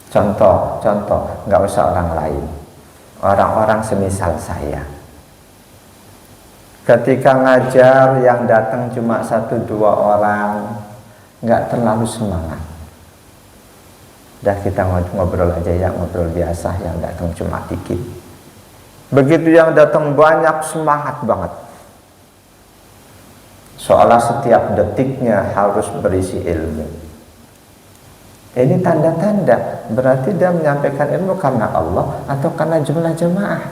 Contoh, nggak usah orang lain, orang-orang semisal saya. Ketika ngajar yang datang cuma 1-2 orang, nggak terlalu semangat. Dah kita ngobrol aja ya, ngobrol biasa, yang datang cuma dikit. Begitu yang datang banyak, semangat banget. Seolah setiap detiknya harus berisi ilmu. Ini tanda-tanda, berarti dia menyampaikan ilmu karena Allah atau karena jumlah jemaah.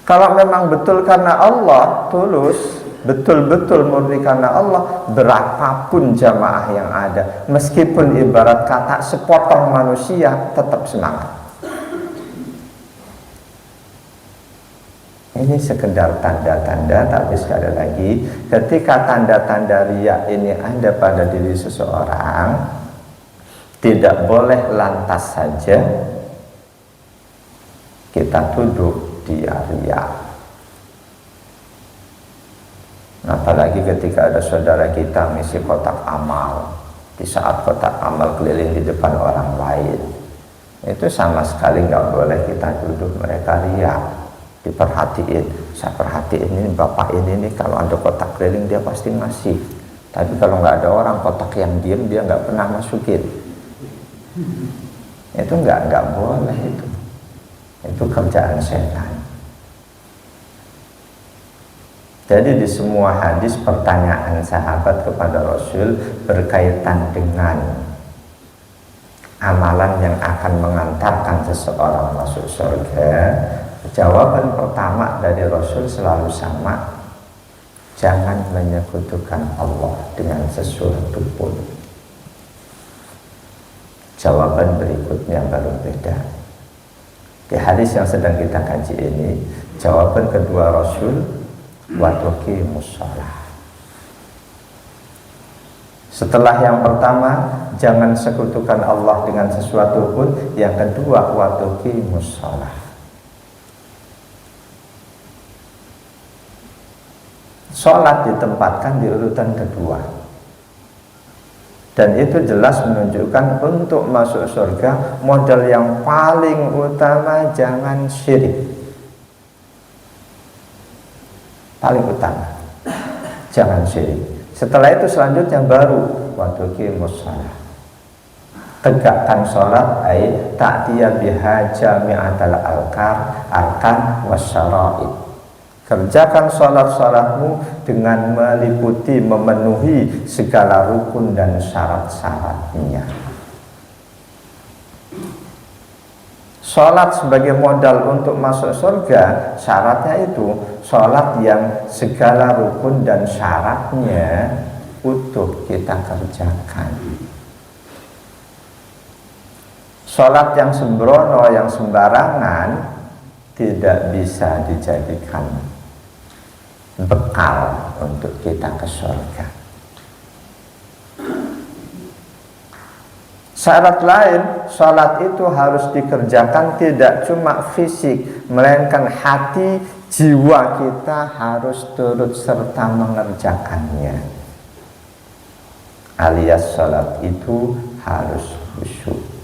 Kalau memang betul karena Allah, tulus, betul-betul murni karena Allah, berapapun jamaah yang ada, meskipun ibarat kata sepotong manusia, tetap semangat. Ini sekedar tanda-tanda, tapi sekali lagi, ketika tanda-tanda riya ini ada pada diri seseorang, tidak boleh lantas saja kita tuduh dia riya. Apalagi ketika ada saudara kita ngisi kotak amal, di saat kotak amal keliling di depan orang lain, itu sama sekali nggak boleh kita tuduh mereka riya. Diperhatiin, saya perhatiin ini bapak ini nih, kalau ada kotak keliling dia pasti ngasih, tapi kalau nggak ada orang, kotak yang diem dia nggak pernah masukin. Itu nggak boleh, itu kerjaan setan. Jadi di semua hadis pertanyaan sahabat kepada Rasul berkaitan dengan amalan yang akan mengantarkan seseorang masuk surga. Jawaban pertama dari Rasul selalu sama, jangan menyekutukan Allah dengan sesuatu pun. Jawaban berikutnya baru beda. Di hadis yang sedang kita kaji ini, jawaban kedua Rasul, wa tuqimus shalah. Setelah yang pertama, jangan sekutukan Allah dengan sesuatu pun, yang kedua, wa tuqimus shalah. Sholat ditempatkan di urutan kedua, dan itu jelas menunjukkan untuk masuk surga modal yang paling utama jangan syirik. Paling utama jangan syirik. Setelah itu selanjutnya baru wa tuqimus shalah. Tegakkan sholat, ay ta'tiya biha jami'atal arkan wasyara'id. Kerjakan sholat-sholatmu dengan meliputi, memenuhi segala rukun dan syarat-syaratnya. Sholat sebagai modal untuk masuk surga, syaratnya itu sholat yang segala rukun dan syaratnya utuh kita kerjakan. Sholat yang sembrono, yang sembarangan, tidak bisa dijadikan bekal untuk kita ke surga. Syarat lain, sholat itu harus dikerjakan tidak cuma fisik, melainkan hati, jiwa kita harus turut serta mengerjakannya. Alias sholat itu harus khusyuk.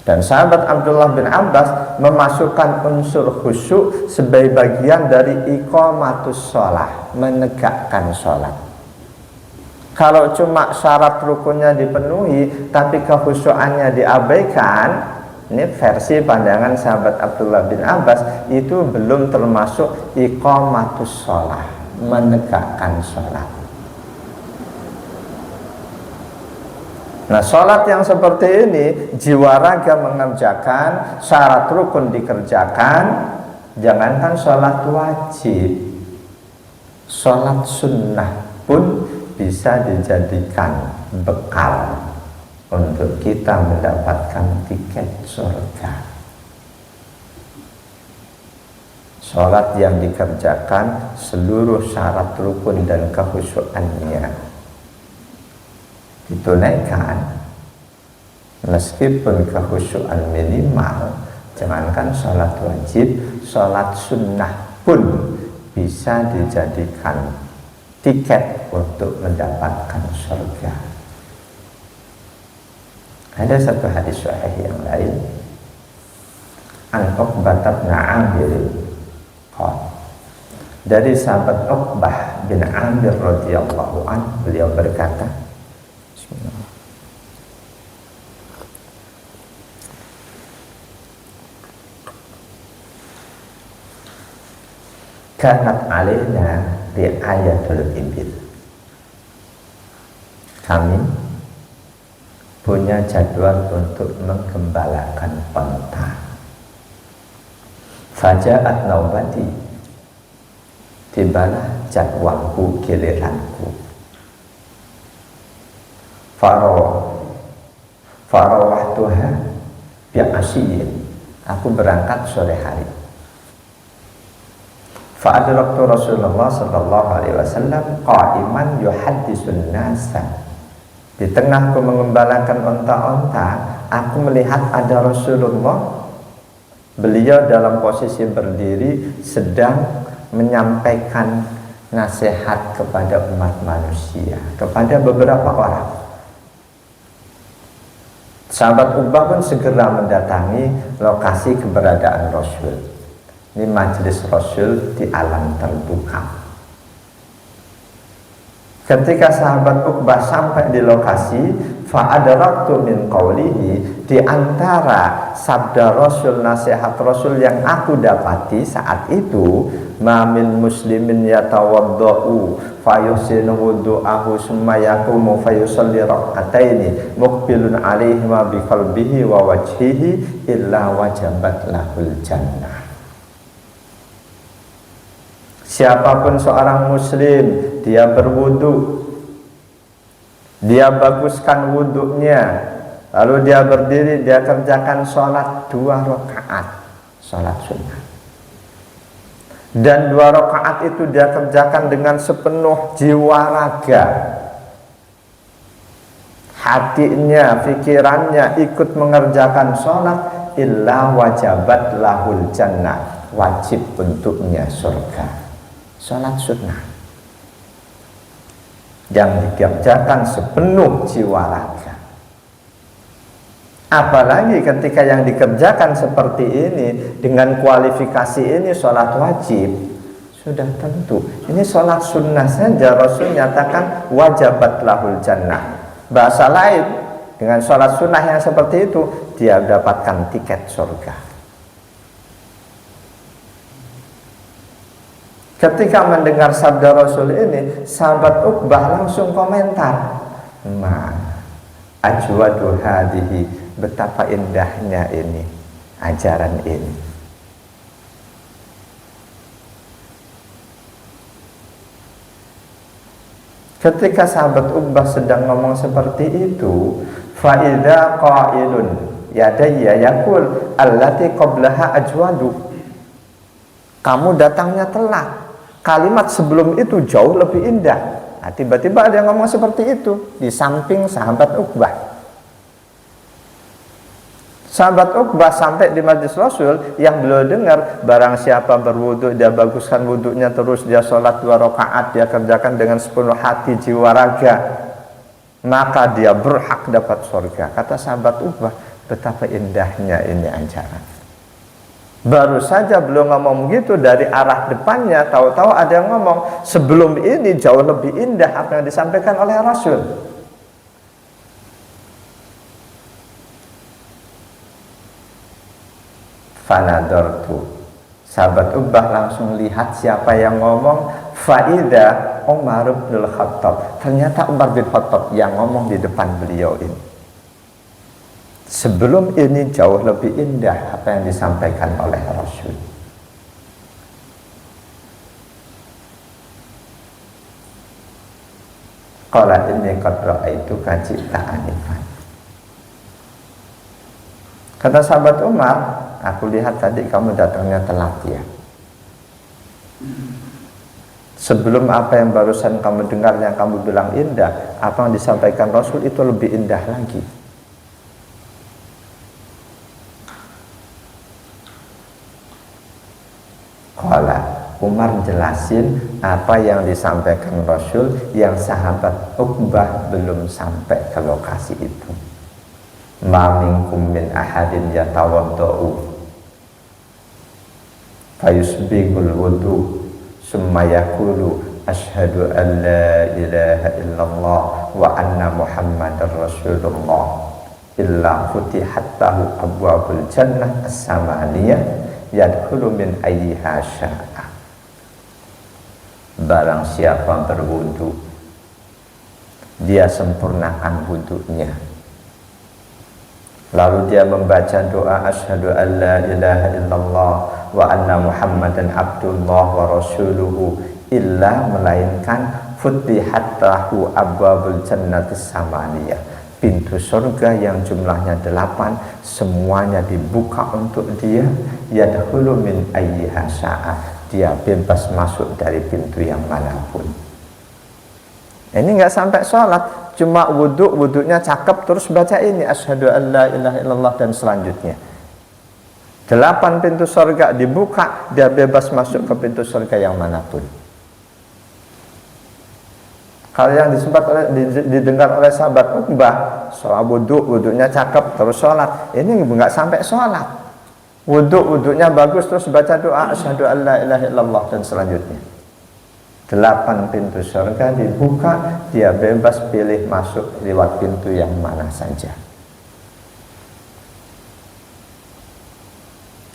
Dan sahabat Abdullah bin Abbas memasukkan unsur khusyuk sebagai bagian dari iqamatus sholah, menegakkan sholat. Kalau cuma syarat rukunnya dipenuhi tapi kekhusyukannya diabaikan, ini versi pandangan sahabat Abdullah bin Abbas, itu belum termasuk iqamatus sholah, menegakkan sholat. Nah, sholat yang seperti ini, jiwa raga mengerjakan, syarat rukun dikerjakan, jangankan sholat wajib, sholat sunnah pun bisa dijadikan bekal untuk kita mendapatkan tiket surga. Sholat yang dikerjakan seluruh syarat rukun dan kekhusyukannya ditunaikan, meskipun kekhusyuan minimal, jangankan sholat wajib, sholat sunnah pun bisa dijadikan tiket untuk mendapatkan surga. Ada satu hadis sahih yang lain, an Uqbah bin Amir qala, dari sahabat Uqbah bin Amir radhiyallahu an, beliau berkata, bismillah, kanat alaina riayatul ibil, kami punya jadwal untuk menggembalakan unta. Faja'at naubati, tibalah jadwalku, giliranku. Farawahtuha bi'asyiyin, aku berangkat sore hari. Fa'adraktu Rasulullah sallallahu alaihi wasallam qa'iman yuhaddisun nasa. Di tengahku mengembalakan unta-unta, aku melihat ada Rasulullah. Beliau dalam posisi berdiri sedang menyampaikan nasihat kepada umat manusia, kepada beberapa orang. Sahabat Uqbah pun segera mendatangi lokasi keberadaan Rasul. Ini majelis Rasul di alam terbuka. Ketika sahabat Uqbah sampai di lokasi, fa'adraktu min qawlihi, di antara sabda Rasul, nasihat Rasul yang aku dapati saat itu, ma min muslimin yatawaddau fayusinu wudu'ahu summa yaqumu fayusalli rak'ataini muqbilun alaihi ma biqalbihi wa wajhihi illa wajabat lahul jannah. Siapapun seorang muslim, dia berwudu, dia baguskan wudunya, lalu dia berdiri, dia kerjakan sholat 2 rakaat, sholat sunnah, dan 2 rakaat itu dia kerjakan dengan sepenuh jiwa raga, hatinya, pikirannya ikut mengerjakan sholat, illa wajabat lahul jannah, wajib untuknya surga. Sholat sunnah yang dikerjakan sepenuh jiwa raga. Apalagi ketika yang dikerjakan seperti ini, dengan kualifikasi ini sholat wajib, sudah tentu ini sholat sunnah saja Rasul nyatakan wajabat lahul jannah. Bahasa lain, dengan sholat sunnah yang seperti itu, dia dapatkan tiket surga. Ketika mendengar sabda Rasul ini, sahabat Uqbah langsung komentar, ma ajwadu hadihi, betapa indahnya ini ajaran ini. Ketika sahabat Uqbah sedang ngomong seperti itu, fa idza qailun yadayya yaqul allati qablaha ajwadu, kamu datangnya telat, kalimat sebelum itu jauh lebih indah. Nah, tiba-tiba ada yang ngomong seperti itu di samping sahabat Uqbah. Sahabat Uqbah sampai di majlis Rasul, yang beliau dengar, barang siapa berwudu, dia baguskan wudunya, terus dia sholat 2 rakaat, dia kerjakan dengan sepenuh hati, jiwa raga, maka dia berhak dapat surga. Kata sahabat Uqbah, betapa indahnya ini ajaran. Baru saja belum ngomong gitu, dari arah depannya tahu-tahu ada yang ngomong sebelum ini jauh lebih indah apa yang disampaikan oleh Rasul. Fanadortu, sahabat Uqbah langsung lihat siapa yang ngomong. Faida Umar bin Khattab, ternyata Umar bin Khattab yang ngomong di depan beliau ini. Sebelum ini jauh lebih indah apa yang disampaikan oleh Rasul. Qala inni qad ra'aitu kajita anifan. Kata sahabat Umar, aku lihat tadi kamu datangnya telat ya. Sebelum apa yang barusan kamu dengar yang kamu bilang indah, apa yang disampaikan Rasul itu lebih indah lagi. Qala, Umar jelasin apa yang disampaikan Rasul yang sahabat Uqbah belum sampai ke lokasi itu. ma minkum min ahadin yatawaddau fayusbighul wudu summa yaqulu asyhadu an la ilaha illallah wa anna muhammadar rasulullah illa futihat lahu abwabul jannah as-samaniyah yadkhulu min ayyiha sya'a. Barang siapa berwudu, dia sempurnakan wudunya, lalu dia membaca doa asyhadu an la ilaha illallah wa anna muhammadan abdullah wa rasuluhu, illa melainkan futihat lahu abwabul jannatis samaniyah, pintu surga yang jumlahnya 8 semuanya dibuka untuk dia, yadkhulu min ayyiha sya'a, dia bebas masuk dari pintu yang manapun. Ini nggak sampai sholat, cuma wudhunya cakep, terus baca ini asyhadu an la ilaha illallah dan selanjutnya. 8 pintu surga dibuka, dia bebas masuk ke pintu surga yang manapun. Kalau yang didengar oleh sahabat Uqbah, soal wudhunya cakep terus sholat, ini nggak sampai sholat. Wudhunya bagus terus baca doa asyhadu an la ilaha illallah dan selanjutnya. 8 pintu surga dibuka, dia bebas pilih masuk lewat pintu yang mana saja.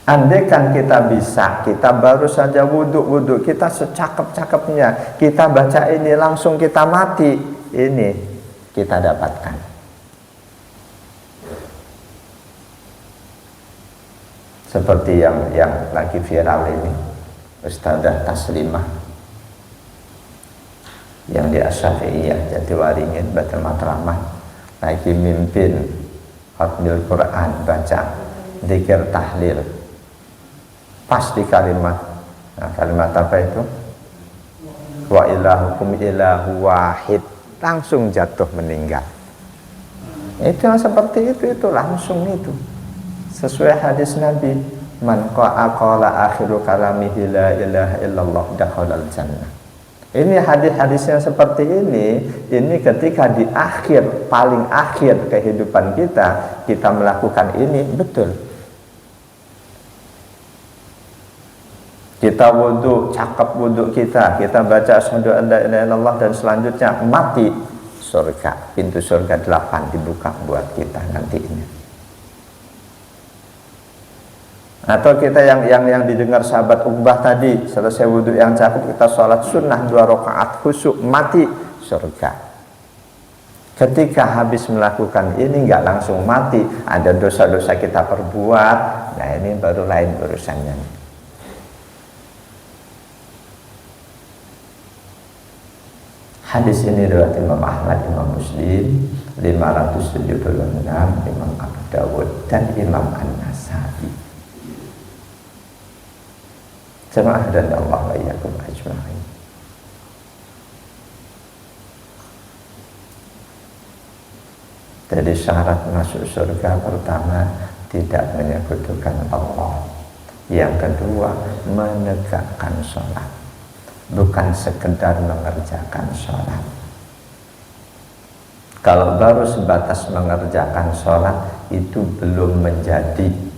Andaikan kita bisa, kita baru saja wudhu kita secakep-cakepnya, kita baca ini langsung kita mati, ini kita dapatkan. Seperti yang lagi viral ini, Ustadzah Taslimah yang di Asy-Syafi'iyah Jatiwaringin Batul Matraman lagi mimpin khatmil Quran, baca zikir tahlil, pas di kalimat apa itu, wa ilahukum ilahu wahid, langsung jatuh meninggal. Itu yang seperti itu langsung itu sesuai hadis Nabi, man qala akhiru kalamihi la ilaha illallah dakhalal jannah. Ini hadis-hadis yang seperti ini ketika di akhir, paling akhir kehidupan kita melakukan ini, betul. Kita wudhu, cakep wudhu kita baca asyhadu an la ilaha illallah dan selanjutnya mati, surga, pintu surga 8 dibuka buat kita nanti ini. Atau kita yang didengar sahabat Uqbah tadi, selesai wudhu yang cakep kita sholat sunnah 2 rakaat khusyuk, mati, surga. Ketika habis melakukan ini nggak langsung mati, ada dosa-dosa kita perbuat, nah ini baru lain urusannya. Hadis ini riwayat Imam Ahmad, Imam Muslim 576, Imam Abu Dawud dan Imam An-Nasa'i. Jemaah dan Allah wa iyyakum ajma'in. Jadi syarat masuk surga pertama tidak menyekutukan Allah. Yang kedua menegakkan sholat, bukan sekedar mengerjakan sholat. Kalau baru sebatas mengerjakan sholat itu belum menjadi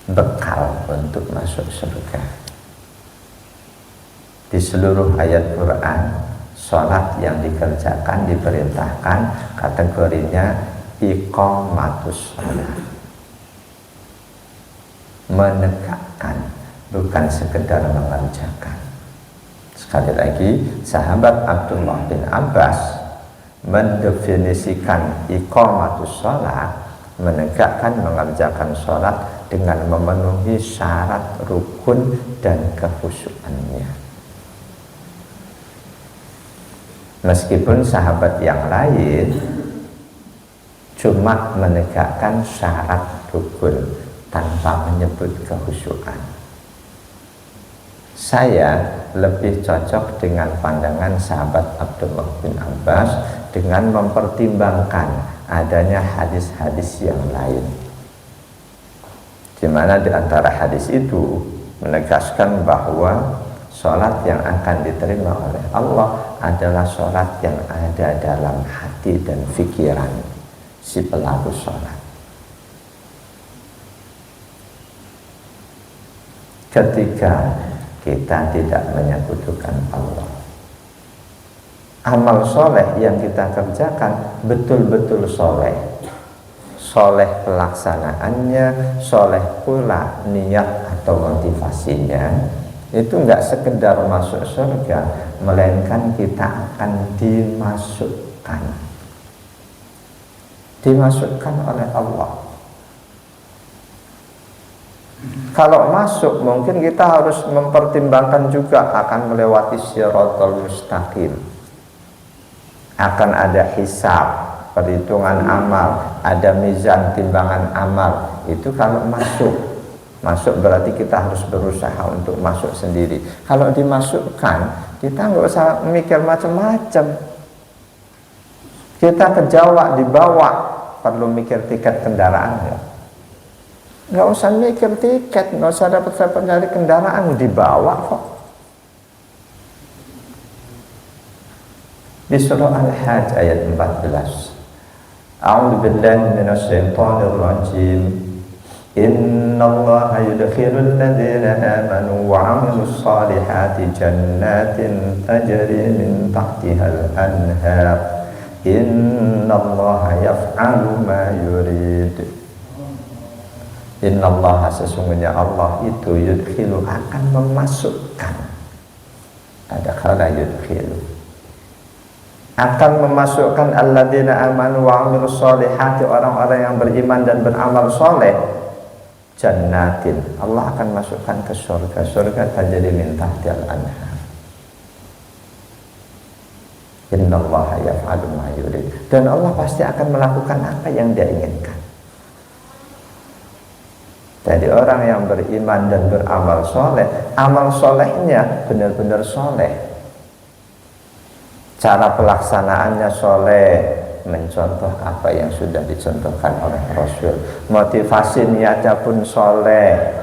bekal untuk masuk surga. Di seluruh ayat Quran, sholat yang dikerjakan diperintahkan kategorinya iqamatus sholat, menegakkan, bukan sekedar mengerjakan. Sekali lagi, sahabat Abdullah bin Abbas mendefinisikan iqamatus sholat, menegakkan, mengerjakan sholat dengan memenuhi syarat rukun dan kekhusyukannya. Meskipun sahabat yang lain cuma menegakkan syarat rukun tanpa menyebut kekhusyukan. Saya lebih cocok dengan pandangan sahabat Abdullah bin Abbas dengan mempertimbangkan adanya hadis-hadis yang lain, di mana di antara hadis itu menegaskan bahwa sholat yang akan diterima oleh Allah adalah sholat yang ada dalam hati dan pikiran, si pelaku sholat. Ketika kita tidak menyekutukan Allah, amal soleh yang kita kerjakan betul-betul soleh, soleh pelaksanaannya, soleh pula niat atau motivasinya. Itu enggak sekedar masuk surga, melainkan kita akan dimasukkan oleh Allah. Kalau masuk, mungkin kita harus mempertimbangkan juga akan melewati Shiratal Mustaqim, akan ada hisab, perhitungan amal, ada mizan timbangan amal. Itu kalau masuk berarti kita harus berusaha untuk masuk sendiri. Kalau dimasukkan, kita nggak usah mikir macam-macam. Kita ke Jawa dibawa, perlu mikir tiket kendaraan ya? Nggak usah mikir tiket, nggak usah dapat nyari kendaraan, dibawa kok. Di surah Al-Hajj ayat 14, A'udzu billahi minasyaitonir rajim. Innallaha yudkhilul ladzina amanu wa 'amilus solihati jannatin tajri min tahtihal anhar. Innallaha yaf'alu ma yurid. Innallaha, sesungguhnya Allah itu yudkhilu, akan memasukkan, ada kata yudkhilu, akan memasukkan alladzina amanu wa 'amilus solihati, orang-orang yang beriman dan beramal soleh, jannatin, Allah akan masukkan ke surga tajri min tahtihal anhar. Innallaha yaf'alu ma yurid, dan Allah pasti akan melakukan apa yang Dia inginkan. Jadi orang yang beriman dan beramal soleh, amal solehnya benar-benar soleh, cara pelaksanaannya soleh, mencontoh apa yang sudah dicontohkan oleh Rasul, motivasi niatnya pun soleh.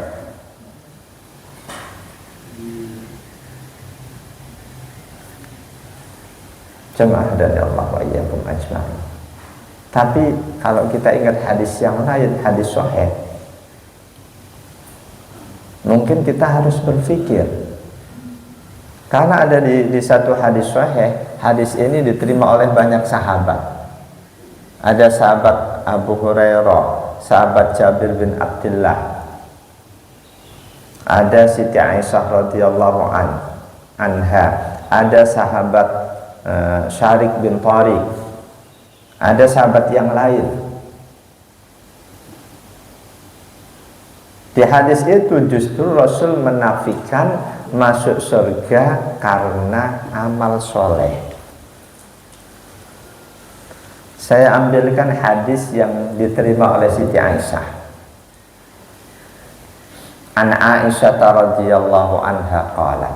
Jemaah dari Allah wa iyyakum ajma'in. Tapi kalau kita ingat hadis yang lain, hadis sahih, mungkin kita harus berpikir, karena ada di satu hadis sahih, hadis ini diterima oleh banyak sahabat. Ada sahabat Abu Hurairah, sahabat Jabir bin Abdullah, ada Siti Aisyah radhiyallahu anha, ada sahabat Syarik bin Tariq, ada sahabat yang lain. Di hadis itu justru Rasul menafikan masuk surga karena amal soleh. Saya ambilkan hadis yang diterima oleh Siti Aisyah. An Aisyah radhiyallahu anha qalat,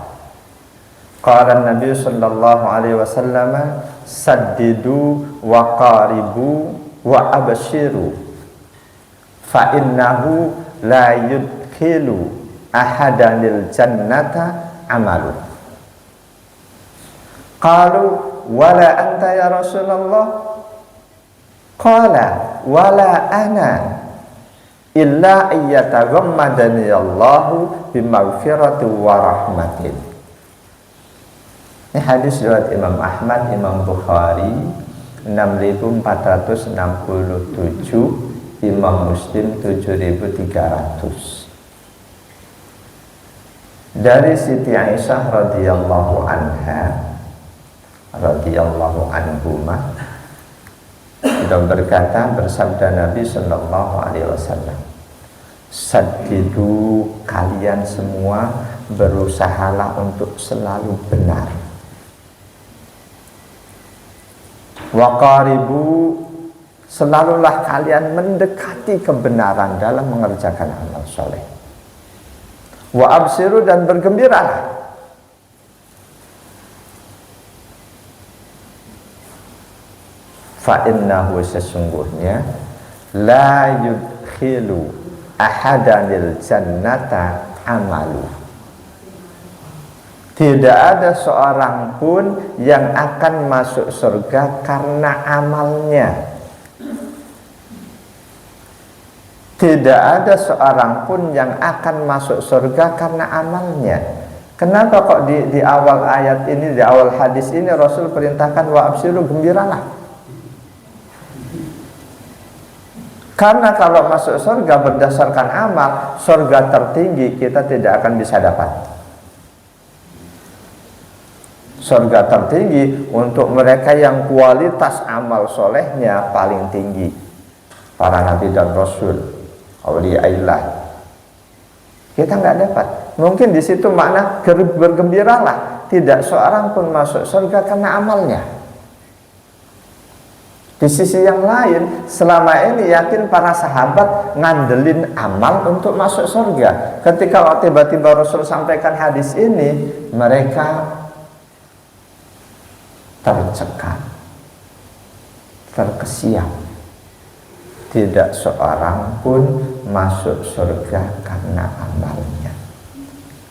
qala Nabi sallallahu alaihi wasallam, saddidu wa qaribu wa abshiru fa innahu la yudkhilu ahadanil jannata amalu. Qalu wala anta ya Rasulullah? Qala wala ana illa ayyataghammadani Allahu bimaghfirati wa rahmatin. Ini hadis riwayat Imam Ahmad, Imam Bukhari 6467, Imam Muslim 7300. Dari Siti Aisyah radhiyallahu anha, radhiyallahu anhuma, beliau berkata, bersabda Nabi sallallahu alaihi wasallam, saddidu, kalian semua berusahalah untuk selalu benar. Wa qaribu, selalulah kalian mendekati kebenaran dalam mengerjakan amal soleh. Wa absiru, dan bergembiralah. Fa innahu, sesungguhnya, la yudkhilu ahadanil jannata amalu. Tidak ada seorang pun yang akan masuk surga karena amalnya. Tidak ada seorang pun yang akan masuk surga karena amalnya. Kenapa kok di awal ayat ini, di awal hadis ini Rasul perintahkan wa absyiru, gembiralah? Karena kalau masuk surga berdasarkan amal, surga tertinggi kita tidak akan bisa dapat. Surga tertinggi untuk mereka yang kualitas amal solehnya paling tinggi, para nabi dan rasul, auliyaillah. Kita nggak dapat. Mungkin di situ makna bergembiralah, tidak seorang pun masuk surga karena amalnya. Di sisi yang lain, selama ini yakin para sahabat ngandelin amal untuk masuk surga. Ketika tiba-tiba Rasul sampaikan hadis ini, mereka tercekat, terkesiap. Tidak seorang pun masuk surga karena amalnya.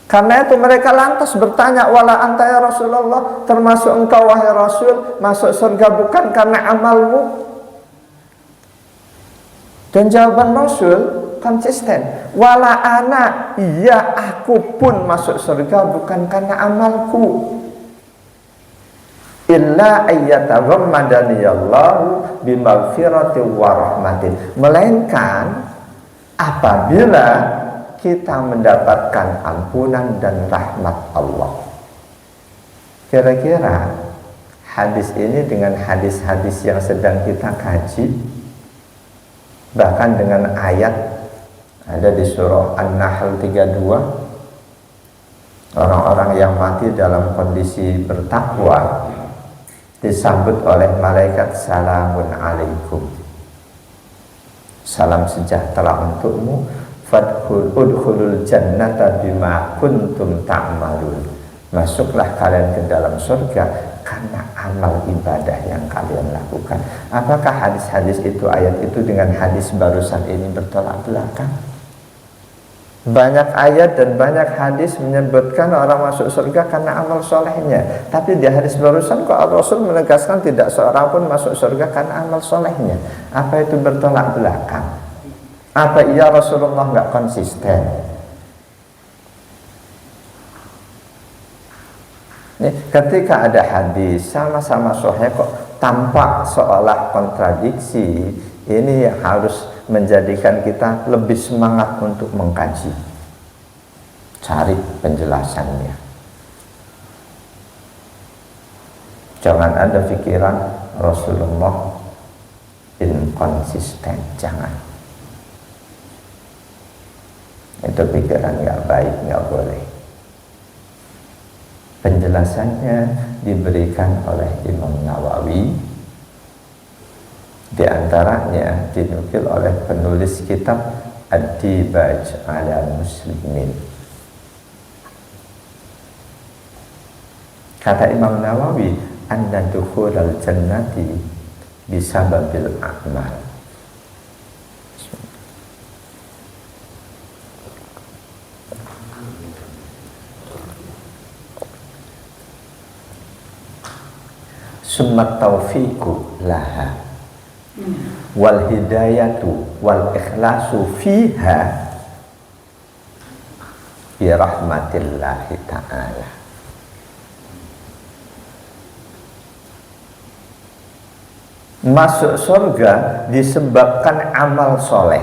Karena itu mereka lantas bertanya, wala anta ya Rasulullah, termasuk engkau wahai Rasul, masuk surga bukan karena amalmu? Dan jawaban Rasul konsisten, wala ana, iya aku pun masuk surga bukan karena amalku. Illa ayyataghammadaniyallahu bimaghfirati wa rahmatin, melainkan apabila kita mendapatkan ampunan dan rahmat Allah. Kira-kira hadis ini dengan hadis-hadis yang sedang kita kaji, bahkan dengan ayat ada di surah An-Nahl 32, orang-orang yang mati dalam kondisi bertakwa disambut oleh malaikat, salamun alaikum, salam sejahtera untukmu, udkhulul jannata bima kuntum ta'malun, masuklah kalian ke dalam surga karena amal ibadah yang kalian lakukan. Apakah hadis-hadis itu, ayat itu dengan hadis barusan ini bertolak belakang? Banyak ayat dan banyak hadis menyebutkan orang masuk surga karena amal solehnya, tapi di hadis barusan kok Rasul menegaskan tidak seorang pun masuk surga karena amal solehnya. Apa itu bertolak belakang? Apa iya Rasulullah nggak konsisten? Nih, ketika ada hadis sama-sama sahih kok tampak seolah kontradiksi, ini yang harus menjadikan kita lebih semangat untuk mengkaji, cari penjelasannya. Jangan ada pikiran Rasulullah inkonsisten, jangan. Itu pikiran nggak baik, nggak boleh. Penjelasannya diberikan oleh Imam Nawawi, di antaranya dinukil oleh penulis kitab Ad-Dibaj ala Muslimin. Kata Imam Nawawi, anna dukhulal jannati bisababil a'mal. Summa taufiqu laha wal hidayatu wal ikhlasu fiha bi rahmatillahi ta'ala. Masuk surga disebabkan amal soleh,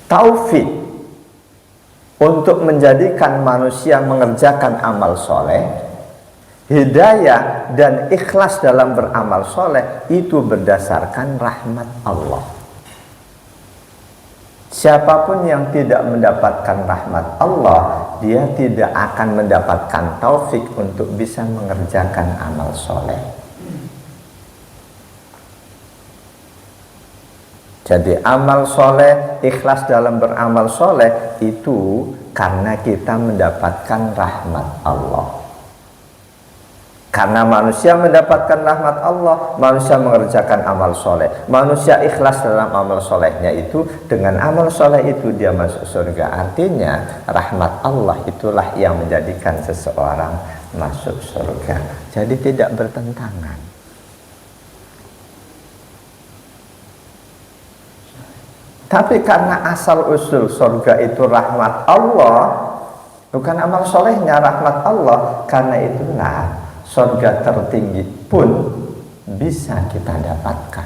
taufik untuk menjadikan manusia mengerjakan amal soleh, hidayah dan ikhlas dalam beramal soleh, itu berdasarkan rahmat Allah. Siapapun yang tidak mendapatkan rahmat Allah, dia tidak akan mendapatkan taufik untuk bisa mengerjakan amal soleh. Jadi amal soleh, ikhlas dalam beramal soleh, itu karena kita mendapatkan rahmat Allah. Karena manusia mendapatkan rahmat Allah, manusia mengerjakan amal soleh. Manusia ikhlas dalam amal solehnya itu, dengan amal soleh itu dia masuk surga. Artinya rahmat Allah itulah yang menjadikan seseorang masuk surga. Jadi tidak bertentangan. Tapi karena asal usul surga itu rahmat Allah, bukan amal solehnya, rahmat Allah. Karena itulah surga tertinggi pun bisa kita dapatkan,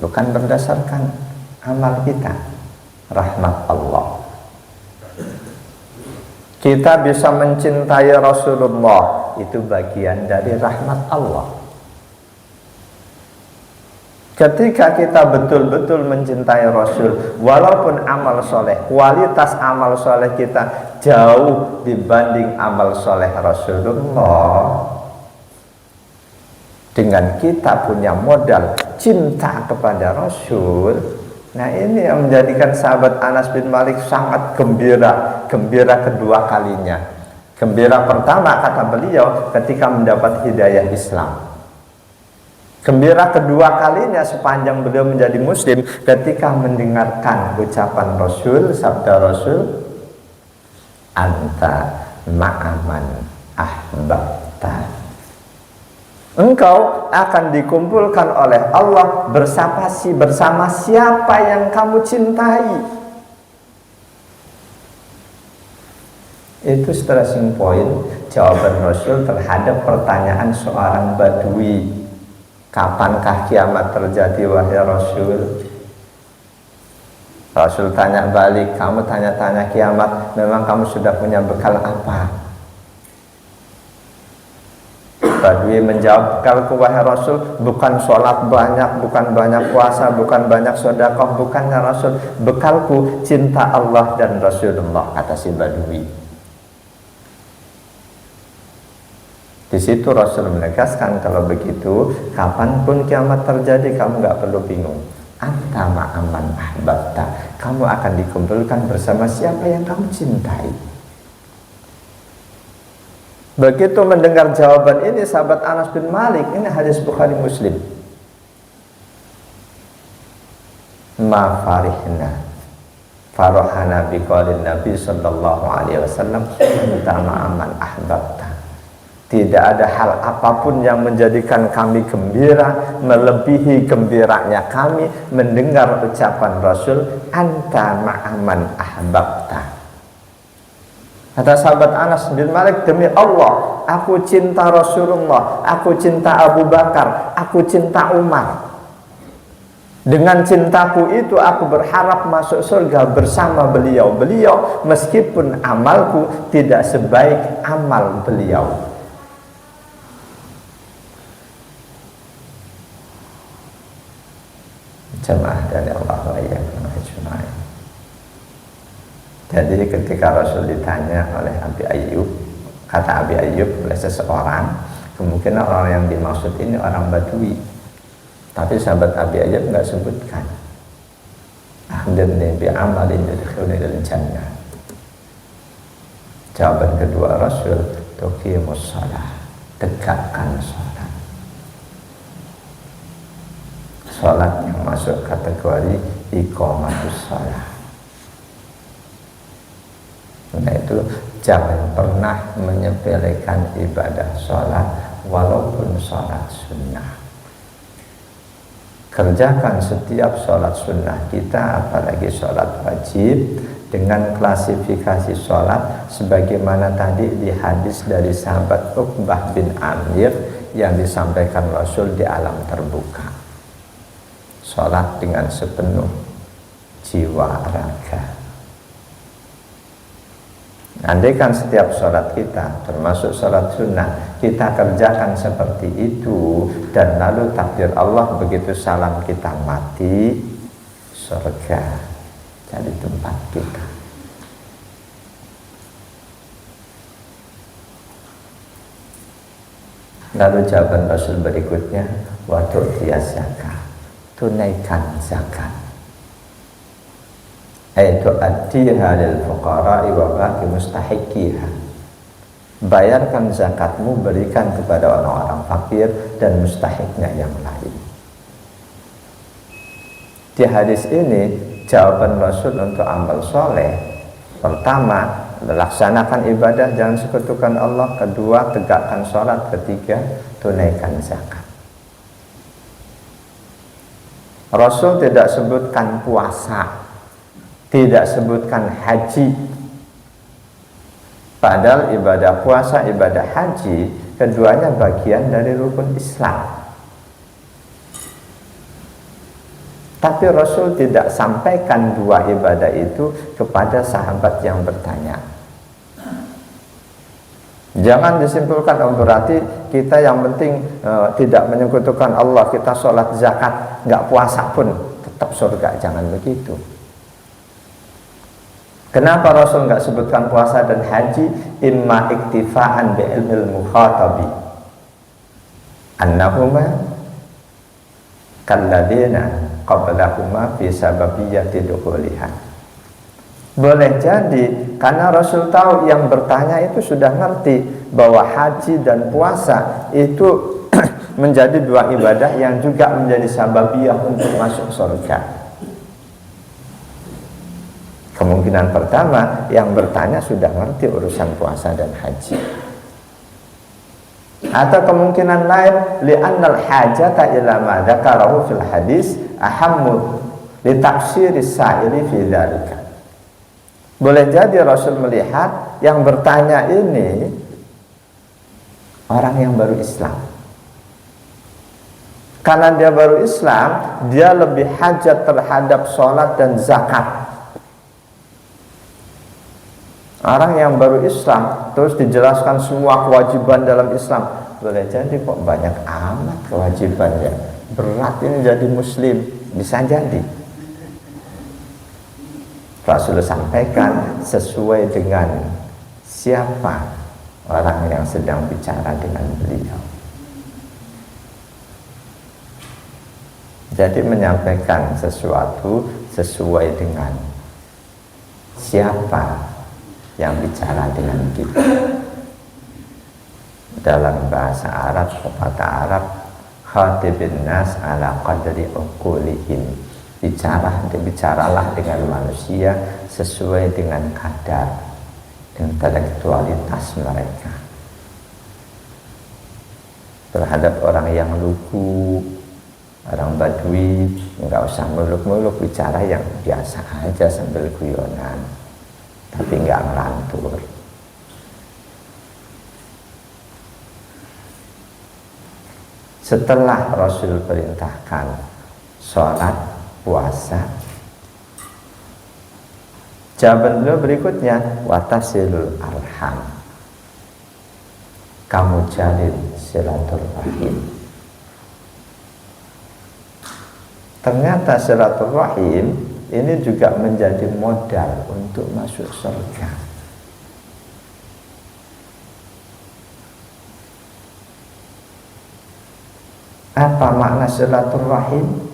bukan berdasarkan amal kita, rahmat Allah. Kita bisa mencintai Rasulullah, itu bagian dari rahmat Allah. Ketika kita betul-betul mencintai Rasul, walaupun amal soleh, kualitas amal soleh kita jauh dibanding amal soleh Rasulullah, dengan kita punya modal cinta kepada Rasul, nah ini yang menjadikan sahabat Anas bin Malik sangat gembira. Gembira kedua kalinya. Gembira pertama kata beliau ketika mendapat hidayah Islam. Gembira kedua kalinya sepanjang beliau menjadi muslim ketika mendengarkan ucapan Rasul, sabda Rasul, anta ma'aman ahbabta. Engkau akan dikumpulkan oleh Allah bersama siapa yang kamu cintai. Itu stressing point jawaban Rasul terhadap pertanyaan seorang Badui. Kapankah kiamat terjadi wahai Rasul? Rasul tanya balik, kamu tanya-tanya kiamat, memang kamu sudah punya bekal apa? Badui menjawab, bekalku wahai Rasul bukan sholat banyak, bukan banyak puasa, bukan banyak sedekah, bukan ya Rasul. Bekalku cinta Allah dan Rasulullah, kata si Badui. Di situ Rasul menegaskan, kalau begitu kapanpun kiamat terjadi kamu nggak perlu bingung. Anta ma'aman ahbabta, kamu akan dikumpulkan bersama siapa yang kamu cintai. Begitu mendengar jawaban ini sahabat Anas bin Malik, ini hadis Bukhari Muslim, ma farihna farahana biqaulin Nabi sallallahu alaihi wasallam anta ma'aman ahbabta. Tidak ada hal apapun yang menjadikan kami gembira melebihi gembiranya kami mendengar ucapan Rasul, anta ma'aman ahbabta. Kata sahabat Anas bin Malik, demi Allah, aku cinta Rasulullah, aku cinta Abu Bakar, aku cinta Umar. Dengan cintaku itu aku berharap masuk surga bersama beliau. Beliau meskipun amalku tidak sebaik amal beliau. Jemaah dari Allah wa iyyakum ajma'in. Jadi ketika Rasul ditanya oleh Abi Ayyub, kata Abi Ayyub oleh seseorang, kemungkinan orang yang dimaksud ini orang Badui, tapi sahabat Abi Ayyub nggak sebutkan. Akhbirni bi amalin yudkhiluni ilal jannah. Jawaban kedua Rasul, tuqimus shalah, tegakkan shalat. Salat yang masuk kategori iqamatus shalah. Nah itu jangan pernah menyepelekan ibadah sholat walaupun sholat sunnah. Kerjakan setiap sholat sunnah kita, apalagi sholat wajib, dengan klasifikasi sholat sebagaimana tadi di hadis dari sahabat Uqbah bin Amir yang disampaikan Rasul di alam terbuka. Sholat dengan sepenuh jiwa raga. Andaikan setiap sholat kita, termasuk sholat sunnah, kita kerjakan seperti itu, dan lalu takdir Allah begitu salam kita mati, surga jadi tempat kita. Lalu jawaban Rasul berikutnya, wa tu'tiyaz zakah, tunaikan zakat. Itu addiha lil fuqara'i wa baqi mustahiqiha. Bayarkan zakatmu, berikan kepada orang-orang fakir dan mustahiknya yang lain. Di hadis ini jawaban Rasul untuk amal soleh, pertama, laksanakan ibadah, jangan sekutukan Allah. Kedua, tegakkan sholat. Ketiga, tunaikan zakat. Rasul tidak sebutkan puasa. tidak sebutkan haji. Padahal ibadah puasa, ibadah haji, keduanya bagian dari rukun Islam. Tapi Rasul tidak sampaikan dua ibadah itu kepada sahabat yang bertanya. Jangan disimpulkan, berarti kita yang penting tidak menyekutukan Allah, kita sholat, zakat, nggak puasa pun tetap surga. Jangan begitu. Kenapa Rasul nggak sebutkan puasa dan haji? Imma iktifaan bi ilmil mukhatabi annahuma kalladina qablahuma fi sababiyyati dukhuliha. Boleh jadi karena Rasul tahu yang bertanya itu sudah ngerti bahwa haji dan puasa itu menjadi dua ibadah yang juga menjadi sababiyah untuk masuk surga. Kemungkinan pertama, yang bertanya sudah ngerti urusan puasa dan haji. Atau kemungkinan lain, li'annal hajata ila ma dzakarahu fil hadis ahammu li tafsiris sa'ili fi dzalika. Boleh jadi Rasul melihat yang bertanya ini orang yang baru Islam. Karena dia baru Islam, dia lebih hajat terhadap sholat dan zakat. Orang yang baru Islam terus dijelaskan semua kewajiban dalam Islam. Boleh jadi kok banyak amat kewajibannya, berat ini jadi muslim. Bisa jadi Rasul sampaikan sesuai dengan siapa orang yang sedang bicara dengan beliau. Jadi menyampaikan sesuatu sesuai dengan siapa yang bicara dengan kita. Dalam bahasa Arab, pepatah Arab, khatibin nas ala qadri uqulihim. Bicaralah dengan manusia sesuai dengan kadar intelektualitas mereka. Terhadap orang yang lugu, orang badui, nggak usah muluk-muluk, bicara yang biasa aja sambil guyonan, tapi nggak ngelantur. Setelah Rasul perintahkan sholat, puasa, jawaban beliau berikutnya, watasilul arham, kamu jalin silaturahim. Ternyata silaturahim ini juga menjadi modal untuk masuk surga. Apa makna silaturahim?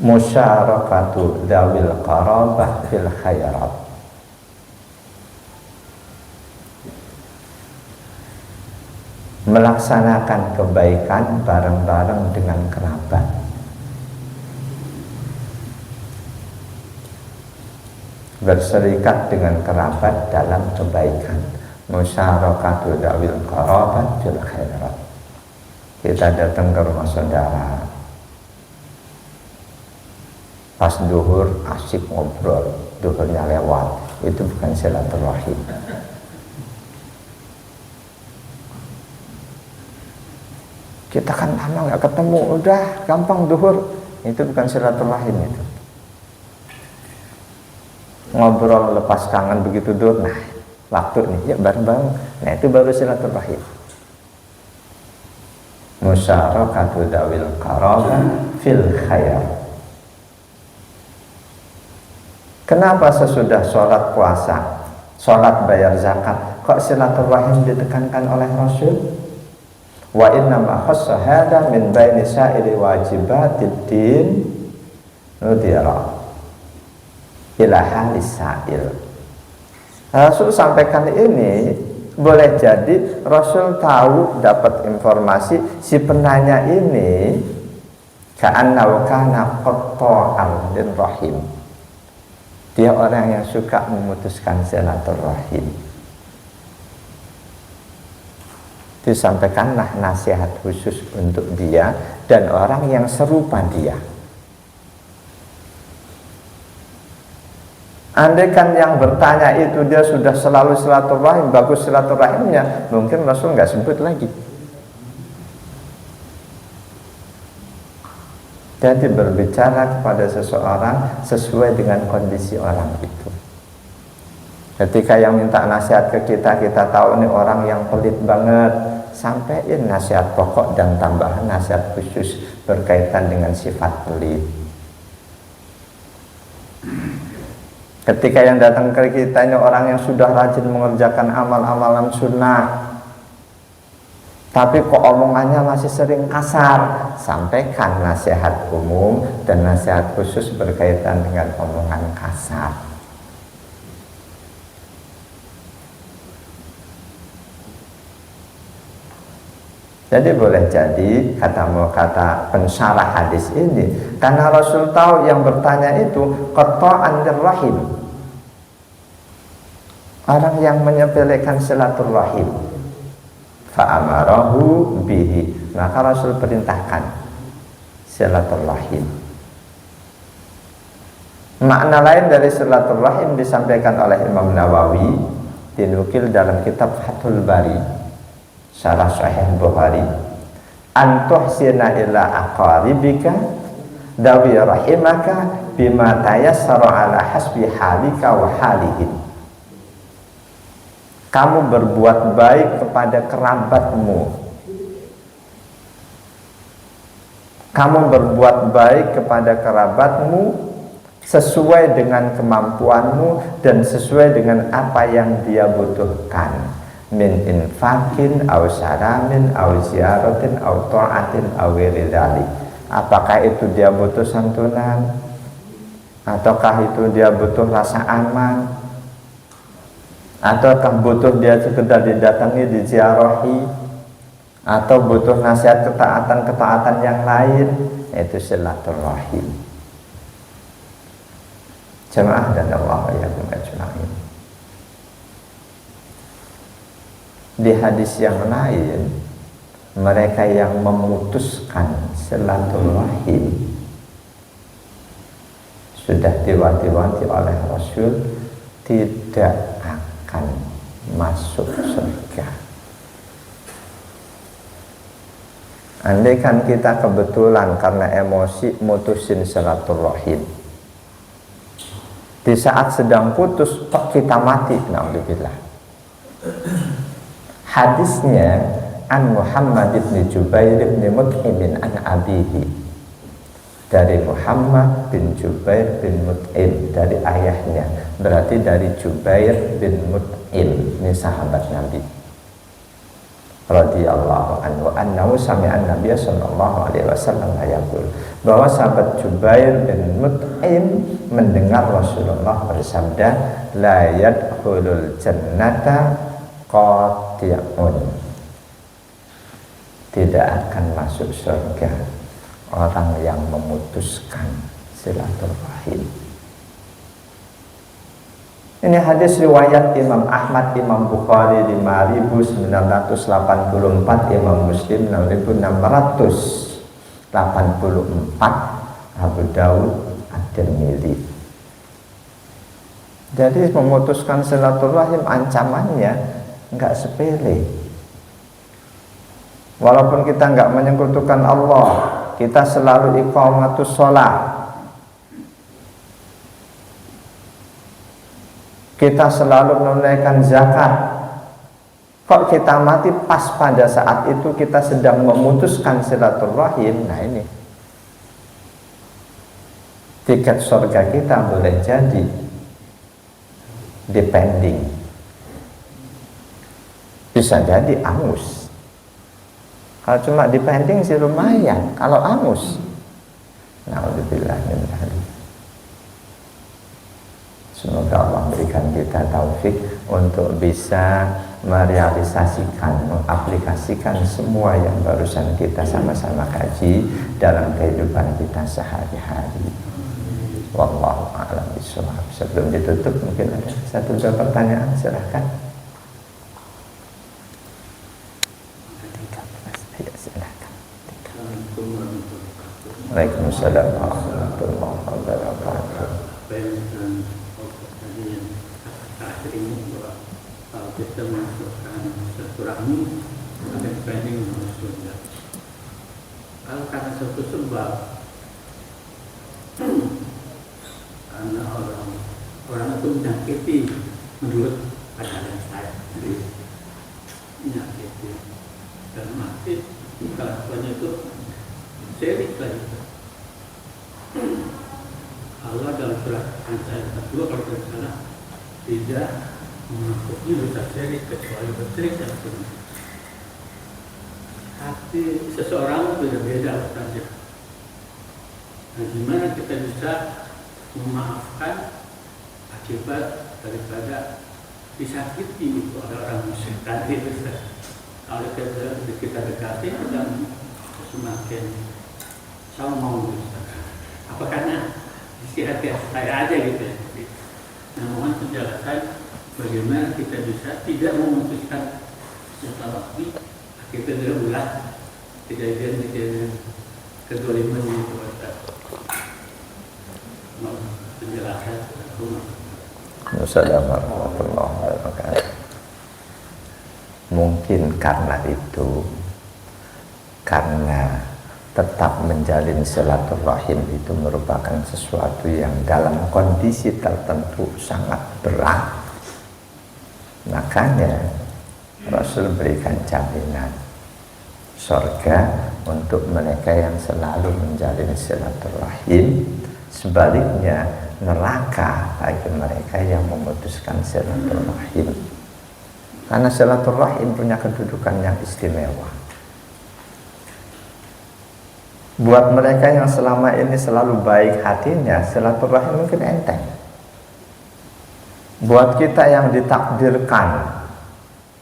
Musyarakatu dzawil qarabah fil khairat. Melaksanakan kebaikan bareng-bareng dengan kerabat. Berserikat dengan kerabat dalam kebaikan. Musyarakatu dzawil qarabah fil khairat. Kita datang ke rumah saudara, pas duhur asik ngobrol, duhurnya lewat, itu bukan silaturahim. Kita kan lama nggak ketemu, udah gampang duhur, itu bukan silaturahim. Itu ngobrol lepas kangen begitu duhur, nah waktu nih ya bareng-bareng, nah itu baru silaturahim. Musyarakatu dawil qarabah fil khair. Kenapa sesudah sholat puasa, sholat bayar zakat, kok silaturahim ditekankan oleh Rasul? Wa inna ma khassa hada min baini sa'iri wajibatid din nudira ila halis sa'il. Rasul sampaikan ini, boleh jadi Rasul tahu, dapat informasi si penanya ini ka'annahu kana qatta'an lin rahim. Dia orang yang suka memutuskan silaturahim. Disampaikanlah nasihat khusus untuk dia dan orang yang serupa dia. Andai kan yang bertanya itu dia sudah selalu silaturahim, bagus silaturahimnya, mungkin Rasul nggak sebut lagi. Jadi berbicara kepada seseorang sesuai dengan kondisi orang itu. Ketika yang minta nasihat ke kita, kita tahu nih orang yang pelit banget, sampaikan nasihat pokok dan tambahan nasihat khusus berkaitan dengan sifat pelit. Ketika yang datang ke kita ini orang yang sudah rajin mengerjakan amal-amalan sunnah, tapi kok omongannya masih sering kasar, sampaikan nasihat umum dan nasihat khusus berkaitan dengan omongan kasar. Jadi boleh jadi kata pensyarah hadis ini, karena Rasul tahu yang bertanya itu qata'an rahim, orang yang menyepelekan silaturahim, fa'amarahu bihi, maka Rasul perintahkan silaturahim. Makna lain dari silaturahim disampaikan oleh Imam Nawawi, dinukil dalam kitab Fathul Bari Syarah Sahih Bukhari, antuhsina ila aqaribika dawi rahimaka bima tayassara ala hasbi halika wa halihim. Kamu berbuat baik kepada kerabatmu, kamu berbuat baik kepada kerabatmu sesuai dengan kemampuanmu dan sesuai dengan apa yang dia butuhkan, min infakin aw salamin aw ziyaratin aw ta'atin aw wiridali. Apakah itu dia butuh santunan, ataukah itu dia butuh rasa aman, ataukah butuh dia sekedar didatangi, diziarahi, atau butuh nasihat ketaatan yang lain, itu silaturahim. Jemaah dan Allah ya ajma'in. Di hadis yang lain, mereka yang memutuskan silaturahim sudah diwati-wati oleh Rasul tidak akan masuk surga. Andaikan kita kebetulan karena emosi mutusin silaturahim, di saat sedang putus kita mati, naudzubillah. Hadisnya an Muhammad bin Jubair bin Mut'im an abihi, dari Muhammad bin Jubair bin Mut'im dari ayahnya, berarti dari Jubair bin Mut'im, ini sahabat Nabi radhiyallahu anhu, annahu sami'an Nabiy sallallahu alaihi wasallam yaqul, bahwa sahabat Jubair bin Mut'im mendengar Rasulullah bersabda, la yadkhulul jannata qati'un, tidak akan masuk surga orang yang memutuskan silaturahim. Ini hadis riwayat Imam Ahmad, Imam Bukhari 5984, Imam Muslim 6684, Abu Daud, At-Tirmidzi. Jadi memutuskan silaturahim ancamannya nggak sepele. Walaupun kita nggak menyekutukan Allah, kita selalu iqamatus shalah, kita selalu menunaikan zakat, kok kita mati pas pada saat itu kita sedang memutuskan silaturahim, nah ini tiket surga kita boleh jadi depending, bisa jadi angus. Kalau cuma depending sih lumayan, kalau angus, naudzubillah min dzalik. Semoga Allah berikan kita taufik untuk bisa merealisasikan, mengaplikasikan semua yang barusan kita sama-sama kaji dalam kehidupan kita sehari-hari. Wallahu a'lam bishawab. Sebelum ditutup mungkin ada satu dua pertanyaan, silahkan. Waalaikumsalam warahmatullahi wabarakatuh. yang terakhir ini bahwa kalau kita masukkan silaturahmi akan planning masuk surga. Kalau karena satu sebab, karena orang itu menyakiti menurut pandangan saya, jadi menyakiti dan mati kelakuannya itu syirik lagi. Allah dalam surat An-Nisa 42 kalau tidak salah tidak mengampuni dosa syirik kecuali bersyrik dan benar. Hati seseorang beda-beda saja. Nah, gimana kita bisa memaafkan akibat daripada disakiti itu orang musyrik tadi? Kalau kita dekati dan semakin sombong, apa karena isi hati saya aja gitu ya. Nah, mohon penjelasan bagaimana kita bisa tidak memutuskan silaturahmi kita tidak ulah kejadian kedoliman yang kita mau penjelasan. Assalamualaikum warahmatullahi wabarakatuh. Mungkin karena itu, karena tetap menjalin silaturahim itu merupakan sesuatu yang dalam kondisi tertentu sangat berat, makanya Rasul berikan jaminan surga untuk mereka yang selalu menjalin silaturahim. Sebaliknya neraka bagi mereka yang memutuskan silaturahim, karena silaturahim punya kedudukan yang istimewa. Buat mereka yang selama ini selalu baik hatinya, silaturahim mungkin enteng. Buat kita yang ditakdirkan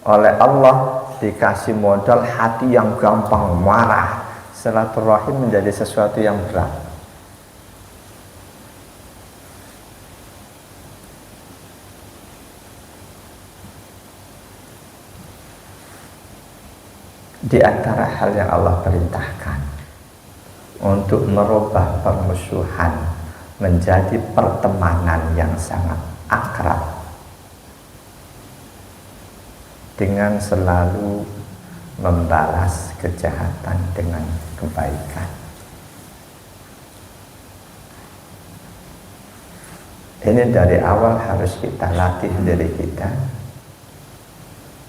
oleh Allah dikasih modal hati yang gampang marah, silaturahim menjadi sesuatu yang berat. Di antara hal yang Allah perintahkan untuk merubah permusuhan menjadi pertemanan yang sangat akrab dengan selalu membalas kejahatan dengan kebaikan. Ini dari awal harus kita latih diri kita.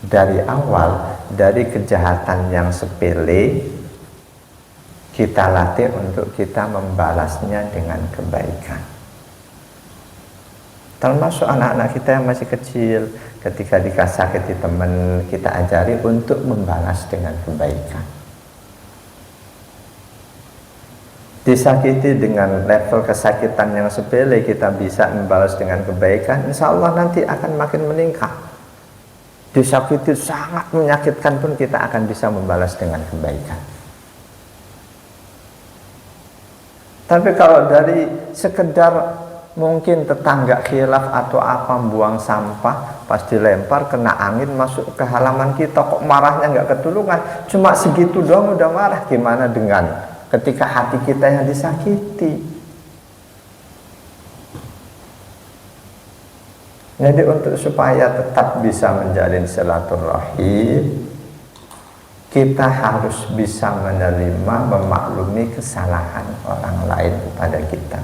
Dari awal, dari kejahatan yang sepele, kita latih untuk kita membalasnya dengan kebaikan. Termasuk anak-anak kita yang masih kecil, ketika dikasakiti teman, kita ajari untuk membalas dengan kebaikan. Disakiti dengan level kesakitan yang sepele, kita bisa membalas dengan kebaikan, insya Allah nanti akan makin meningkat. Disakiti sangat menyakitkan pun kita akan bisa membalas dengan kebaikan. Tapi kalau dari sekedar mungkin tetangga khilaf atau apa buang sampah, pas dilempar kena angin masuk ke halaman kita, kok marahnya nggak ketulungan, cuma segitu doang udah marah, gimana dengan ketika hati kita yang disakiti? Jadi untuk supaya tetap bisa menjalin silaturahim, kita harus bisa menerima, memaklumi kesalahan orang lain kepada kita.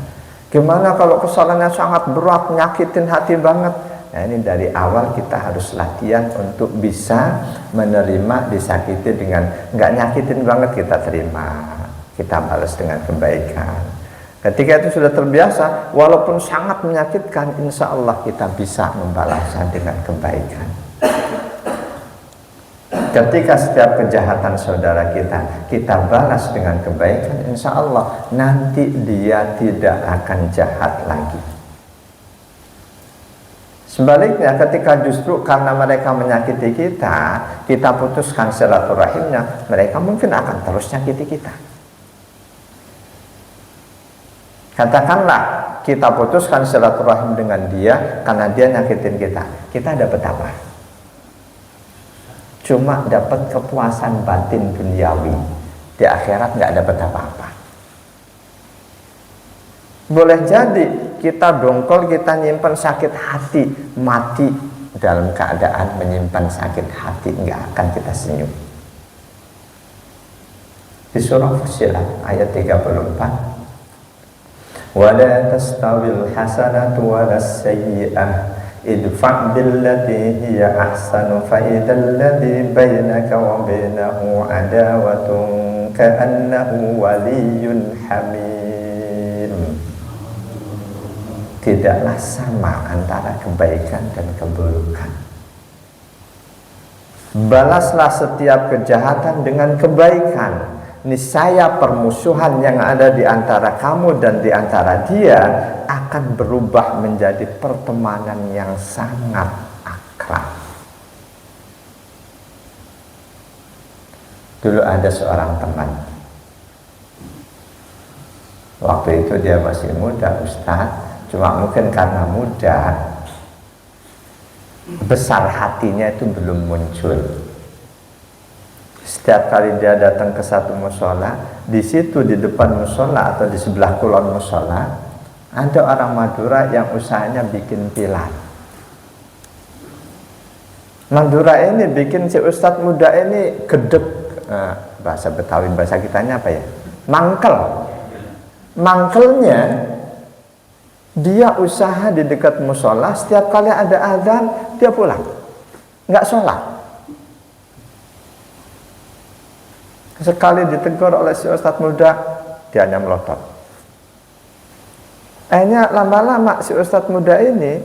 Gimana kalau kesalahannya sangat berat, nyakitin hati banget? Nah, ini dari awal kita harus latihan untuk bisa menerima disakiti dengan nggak nyakitin banget, kita terima, kita balas dengan kebaikan. Ketika itu sudah terbiasa, walaupun sangat menyakitkan, insya Allah kita bisa membalasnya dengan kebaikan. Ketika setiap kejahatan saudara kita balas dengan kebaikan, insya Allah nanti dia tidak akan jahat lagi. Sebaliknya, ketika justru karena mereka menyakiti kita putuskan silaturahimnya, mereka mungkin akan terus nyakiti kita. Katakanlah kita putuskan silaturahim dengan dia karena dia nyakitin kita dapat apa? Cuma dapat kepuasan batin duniawi, di akhirat nggak dapat apa-apa. Boleh jadi kita dongkol, kita nyimpan sakit hati, mati dalam keadaan menyimpan sakit hati, nggak akan kita senyum. Di surah Fussilat ayat 34, wala tastawil hasanatu wala sayyi'ah idfa' billati hiya ahsanu fa idzal ladzi bainaka wa bainahu adawatun ka'annahu waliyyun hamim. Tidaklah sama antara kebaikan dan keburukan. Balaslah setiap kejahatan dengan kebaikan. Niscaya permusuhan yang ada di antara kamu dan di antara dia akan berubah menjadi pertemanan yang sangat akrab. Dulu ada seorang teman. Waktu itu dia masih muda, Ustadz. Cuma mungkin karena muda, besar hatinya itu belum muncul. Setiap kali dia datang ke satu musola, di situ di depan musola atau di sebelah kulon musola, ada orang Madura yang usahanya bikin pilar. Madura ini bikin si ustadz muda ini gedek, bahasa Betawi, bahasa kitanya apa ya? Mangkel. Mangkelnya dia usaha di dekat musola, setiap kali ada azan dia pulang, nggak sholat. Sekali ditegur oleh si ustadz muda, dia hanya melotot. Akhirnya lama-lama si ustadz muda ini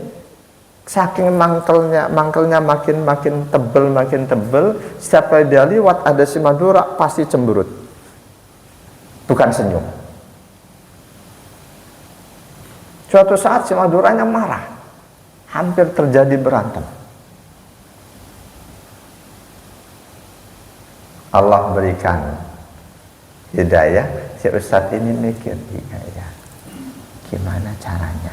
saking mangkelnya makin tebel. Setiap kali dia lewat ada si Madura pasti cemberut, bukan senyum. Suatu saat si Maduranya marah, hampir terjadi berantem. Allah berikan hidayah, si ustadz ini mikir, ya, gimana caranya?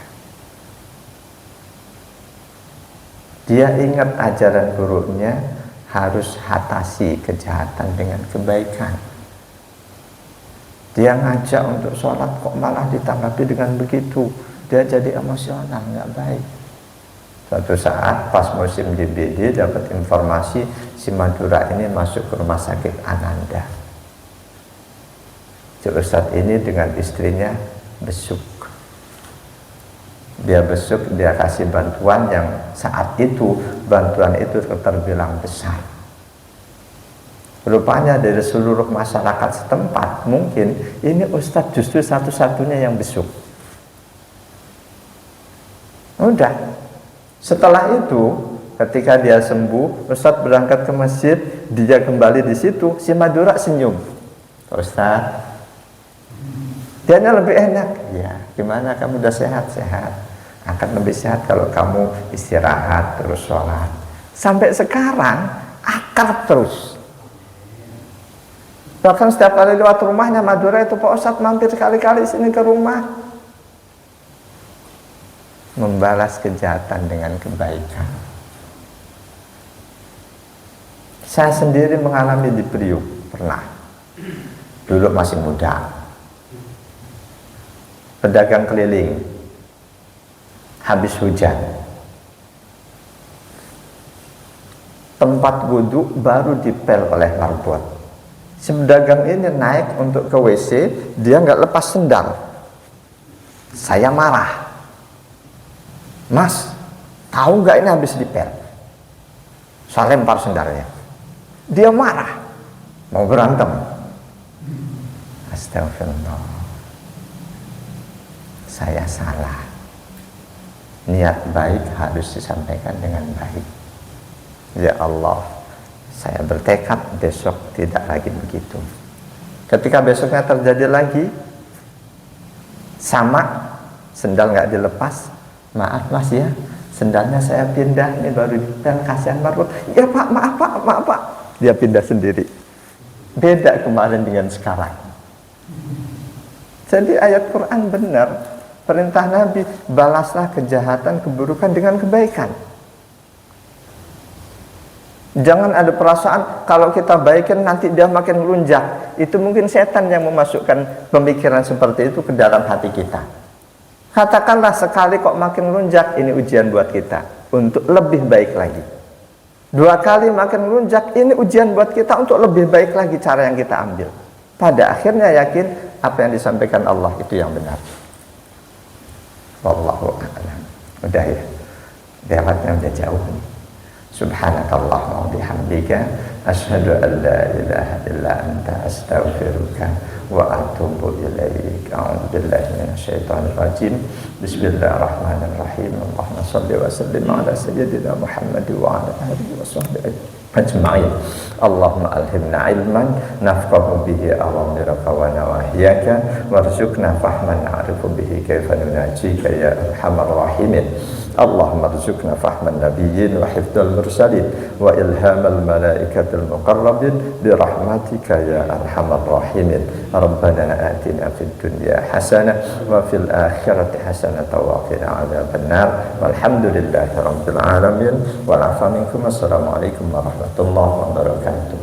Dia ingat ajaran gurunya harus atasi kejahatan dengan kebaikan. Dia ngajak untuk sholat kok malah ditanggapi dengan begitu. Dia jadi emosional, nggak baik. Suatu saat pas musim DBD dapat informasi si Madura ini masuk ke rumah sakit Ananda. Si ustadz ini dengan istrinya besuk. Dia besuk, dia kasih bantuan yang saat itu bantuan itu terbilang besar. Rupanya dari seluruh masyarakat setempat mungkin ini ustadz justru satu-satunya yang besuk. Udah, setelah itu ketika dia sembuh, ustadz berangkat ke masjid, dia kembali di situ, si Madura senyum. Ustadz, dianya lebih enak. Ya, gimana kamu udah sehat-sehat? Akan lebih sehat kalau kamu istirahat terus sholat. Sampai sekarang akrab terus. Bahkan setiap kali lewat rumahnya Madura itu, Pak Ustadz mampir sekali-kali sini ke rumah. Membalas kejahatan dengan kebaikan. Saya sendiri mengalami di Priuk, pernah. Dulu masih muda. Pedagang keliling. Habis hujan. Tempat wudhu baru dipel oleh marbot. Si pedagang ini naik untuk ke WC, dia nggak lepas sendal. Saya marah. Mas, tahu nggak ini habis dipel? Saya lempar sendalnya. Dia marah, mau berantem. Astagfirullah, saya salah. Niat baik harus disampaikan dengan baik. Ya Allah, saya bertekad besok tidak lagi begitu. Ketika besoknya terjadi lagi, sama, sendal nggak dilepas. Maaf mas ya, sendalnya saya pindah, ini baru dipel, kasihan marbot. Ya pak, maaf pak. Dia pindah sendiri. Beda kemarin dengan sekarang. Jadi ayat Quran benar. Perintah Nabi, balaslah kejahatan, keburukan dengan kebaikan. Jangan ada perasaan kalau kita baikin nanti dia makin melunjak. Itu mungkin setan yang memasukkan pemikiran seperti itu ke dalam hati kita. Katakanlah sekali kok makin melunjak, ini ujian buat kita untuk lebih baik lagi. 2 kali makin melunjak, ini ujian buat kita untuk lebih baik lagi cara yang kita ambil. Pada akhirnya yakin apa yang disampaikan Allah itu yang benar. Wallahu a'lam. Udah ya, lewatnya udah jauh nih. Subhanakallahumma bihamdika asyhadu an la ilaha illa anta astaghfiruka wa atubu ilaik. A'udzu billahi minasyaitonir rajim. Bismillahirrahmanirrahim. Allahumma shalli wa sallim ala sayyidina Muhammad wa ala alihi wa sahbihi ajma'in. Allahumma alhimna ilman nafqahu bihi awamiraka wa nawahiyaka warzuqna fahman na'rifu bihi kaifa nunajika ya arhamar rahimin. Allahumma rzuqna fahman nabiyyin wa hifdzal mursalin wa ilhamal malaikatil muqarrabin bi rahmatika ya arhamar rahimin. Rabbana atina fid dunya hasanah wa fil akhirati hasanah wa qina adzabannar. Walhamdulillahi rabbil alamin. Wal afa minkum. Assalamualaikum warahmatullahi wabarakatuh.